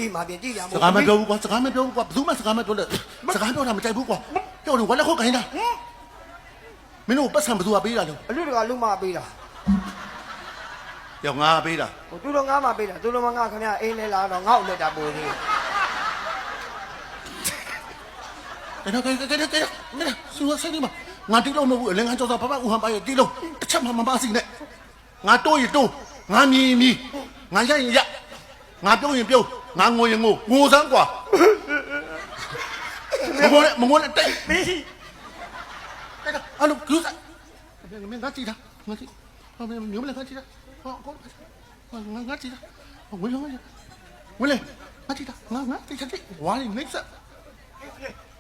ကြည့်မှာပြင်ကြည့်ရမှာ စကားမပြောဘူးကွာစကားမပြောဘူးကွာဘယ်သူမှစကားမပြောလဲစကားပြောတာမကြိုက်ဘူးကွာပြောတယ်ဝါလက်ခုတ်ခိုင်းတာမင်းတို့ပတ်စံဘယ်သူကပေးတာလဲ အလူတကလူမပေးတာ ယောငါပေးတာ ဟိုသူတို့ငါမပေးတာသူတို့မငါခင်ဗျအိမ်နဲ့လာတော့ငါ့ကိုလက်တာပို့သေး ကဲမင်းစူးဆိုင်နေမှာငါတိလို့မဟုတ်ဘူးအလင်းငါကြောက်တာဖဖဦးဟန်ပါရဲ့တိလို့တစ်ချက်မှမပါစီနဲ့ငါတိုးရင်တိုးငါမြည်မြည်ငါရရင်ရငါပြုံးရင်ပြုံးငါငိုရင်ငိုစမ်းကွာမငိုနဲ့တိုက်ပြီးအဲ့လိုကူးစားမင်းငါကြည့်တာငါကြည့်မင်းမျိုးမလဲငါကြည့်တာဟောငါကြည့်တာဝင်လေငါကြည့်တာငါကြည့်တာဝါရင်နေစ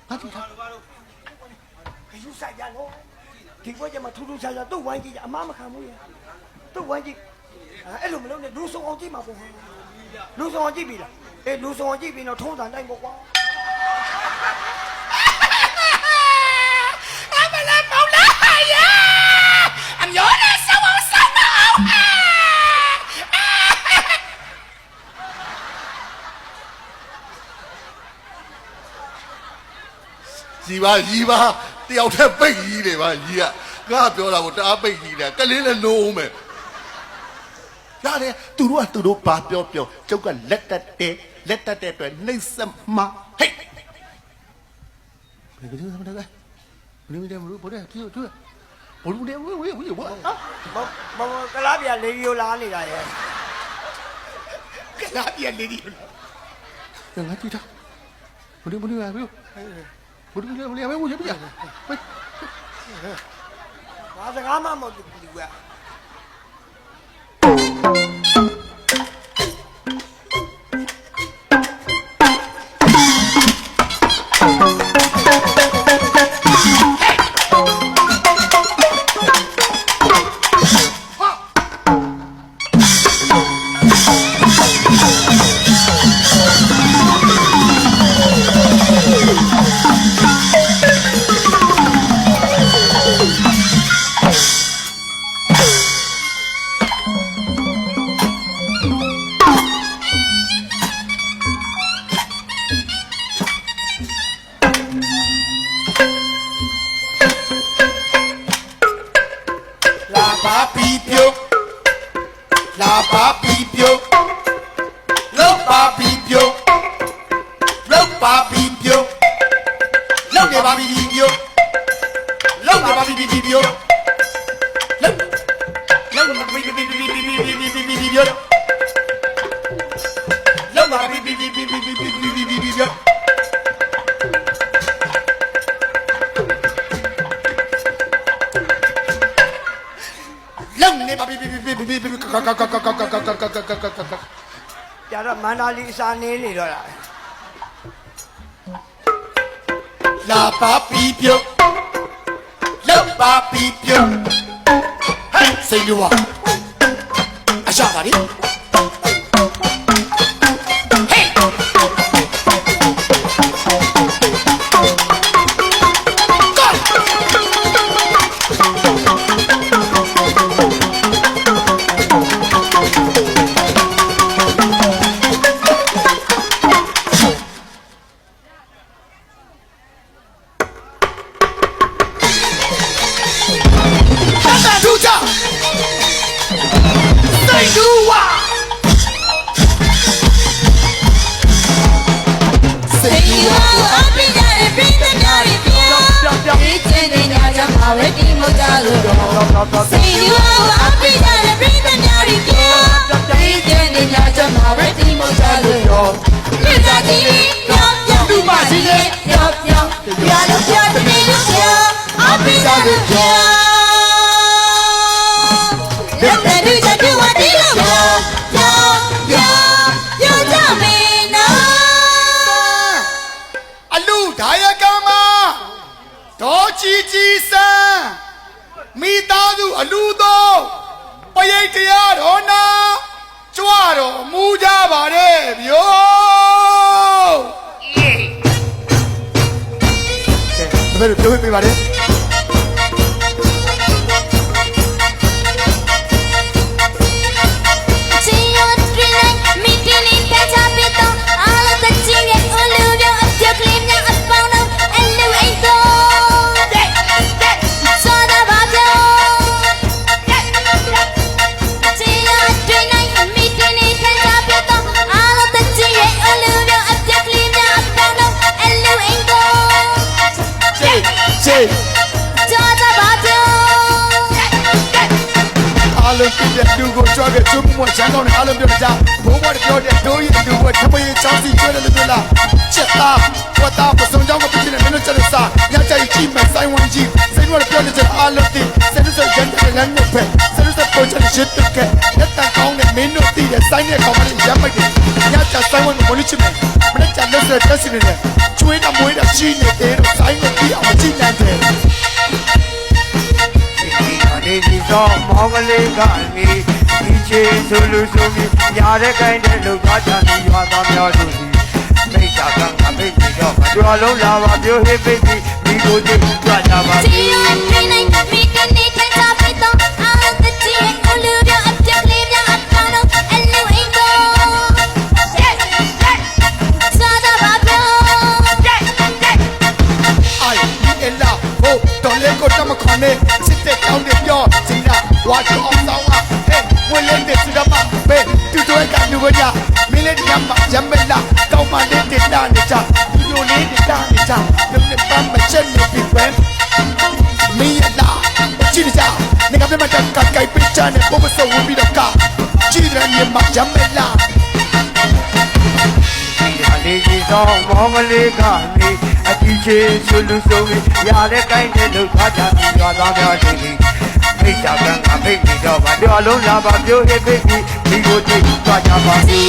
ငါကြည့်တာ ခယူဆိုင်ရနော်ဒီကွက်ကျမထူးထူးခြားခြားသူ့ဝိုင်းကြည့်အမမခံဘူးရသူ့ဝိုင်းကြည့်အဲ့လိုမလုပ်နဲ့လူဆောင်အောင်ကြည့်မှာပေါ့လူဆောင်အောင်ကြည့်ပြီလားအေးလူဆောင်အောင်ကြည့်ပြီးတော့ထုံးစံတိုင်းပေါ့ကွာအမလာမောင်လာရအမျိုးနဲ့ဆောင်းအောင်ဆောင်းအောင်ကြီးပါတယောက်တည်းပိတ်ကြီးနေပါကြီးကငါပြောတာကိုတအားပိတ်ကြီးတယ်ကလေးလည်းလုံးမယ်ရတယ်သူတို့ဘာပြောကျုပ်ကလက်တက်တဲ့အတွက်နှိမ့်ဆက်မှာဟေးဘယ်လိုလဲမလဲဘယ်မကလားပြလေဒီယိုလာနေတာရဲ့ ကလာပြလေဒီ ငါကြည့်တာဘယ်လိုလဲဘယ်ရ ဘာစကားမှမဟုတ်ဘူးကွာ ကြတော့မန္တလေးအစာနေနေတော့လားလာပါပြီးပြုတ်လောက်ပါပြီးပြုတ်ဟဲ့စိတ်လို့အရှာပါလေမိသားစုအလူတော်ပရိတ်တရားတော်နာကြွတော်မူကြပါတဲ့ဗျို့ကဲတပည့်တို့ပြောပြပါလေချင်းရတွင်မိတင်လေးတချပြတော့ လုံးပြည့်တဲ့လူကိုကြွားခဲ့ကျုံးမွေးချမ်းကောင်းတဲ့အားလုံးပြောကြဘိုးဘွားပြောတဲ့ဒိုးရဲ့လူကထမင်းချောင်းစီကျွဲတယ်လို့ပြောလားချက်သားဝတ်သားပစုံကြောင်းကပြည့်တဲ့မင်းတို့ချက်လို့စားညချင်ကြည့်မယ်ဆိုင်ဝန်ကြီးစိတ်ဝင်ပြောတဲ့အားလုံးသိစက်စက်ရန်တဲ့လမ်းနဲ့ဖက်စက်စက်ပေါ်ချင်ရစ်တဲ့လက်တန်ကောင်းတဲ့မင်းတို့သိတဲ့ဆိုင်နဲ့ကောင်မလေးရမ်းမိုက်တယ်ညချဆိုင်ဝန်ကိုမလို့ချင်မယ်မနေ့ကလက်စတက်စီနေတယ်ကျွေးတာမွေးတာကြီးနေတယ်တို့ဆိုင်ကိုပြီးအောင်ကြည့်နိုင်တယ်နေဒီတော့မောင်ကလေးကနေဒီချေဆိုလူဆိုပြီးညာတဲ့ကိုင်းတဲ့လူသားချာနေရွာသားများတို့ဒီမိတ်တာကငါမိတ်ပြီးတော့ကြွားလုံးလာပါပြောဟိပိတ်ပြီးဒီကိုကြည့်ကြွကြပါစေ ကိုတမခွန်နဲ့စစ်တဲ့တောင်းတဲ့ပြောစင်တာဝါချောအောင်ဆောင်ဟာဟဲ့ဝင်lênတဲ့စီကမဘယ်တူတော့ကလူဝကြမင်းလေးညမရမလာကောင်းမလေးတင်တာနေကြလူလိုလေးတင်တာနေကြလုံးနဲ့ပမ်းမချက်နေပြီပဲမင်းရလာကြည့်ကြနေကပြမတက်ကကိုက်ပိချနဲ့ပုံမစောဝင်ပြီးတော့ကကြည့်တယ်ညမရမလာဒီကြီးတော့မောင်ကလေးကနေအကြီးချေဆိုလူဆိုပြီးညာတဲ့ကိုင်းတဲ့လူသားချာနေရွာသားများတို့ဒီမိတ်တာကငါမိတ်ပြီးတော့ကြွားလုံးလာပါပြောဟိပိတ်ပြီးဒီကိုကြည့်ကြွကြပါစေ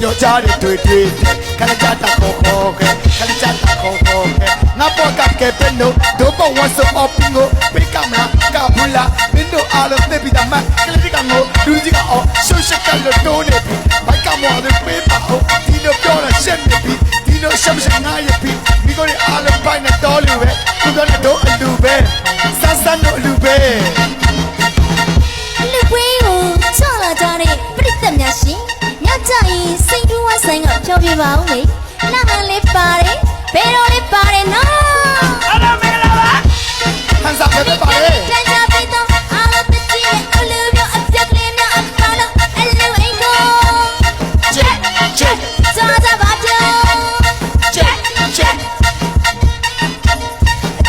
ပြောကြတဲ့တွေ့ခဏကြတာခေါ်ခဲ့ခဏကြတာခေါ်ခဲ့ငါပေါ်ကကဲပဲလို့ဒိုးပေါ်ဝတ်စောအပင်းကိုပိကမလားကဘူးလားမင်းတို့အားလုံးသိပြီးသားမကလေးကငိုလူကြီးကအော်ရှုပ်ရှက်ကလို့တိုးနေပြီဘိုက်ကမော်လေးပေးပါဦးဒီလိုပြောတာရှက်နေပြီဒီလိုရှက်ရှက်ငါရပြီမိကိုလည်းအားလုံးပိုင်နေတော်လူပဲသူတို့လည်းတို့အလူပဲဆန်းဆန်းတို့အလူပဲလူပွေးကိုချလာကြတဲ့ပြိတ္တများရှင်ညကြရင်စိတ်တူဝဆိုင်ကဖြောပြပါဦးလေနာဟန်လေးပါတယ်ဘယ်တော့လေးပါတယ်နော်အဲ့ဒါမင်္ဂလာပါဟန်စာပဲပါတယ်တန်ကြပြီးတော့အားလုံးတကြည့်အလူမျိုးအပြက်ကလေးများအပါလုံးအလူအိမ်ကိုချက်စားကြပါပြောချက်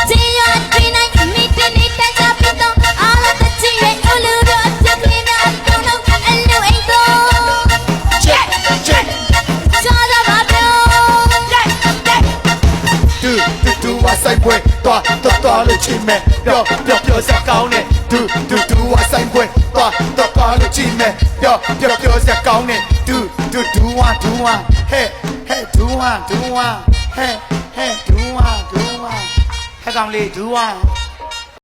ဒီရဒီနိုင်မိတင်နေတန်ကြပြီးတော့အားလုံးတကြည့်အလူမျိုးအပြက်ကလေးများအပါလုံးအလူအိမ်ကိုချက်စားကြပါပြောတူဝါဆိုင်ပွဲတော်လို့ချင်မဲ့ပြောစကောင်းနဲ့တူဝါဆိုင်ပွဲတော်လို့ချင်မဲ့ပြောစကောင်းနဲ့တူဝါဟဲ့တူဝါဟဲ့ကောင်လေးတူဝါ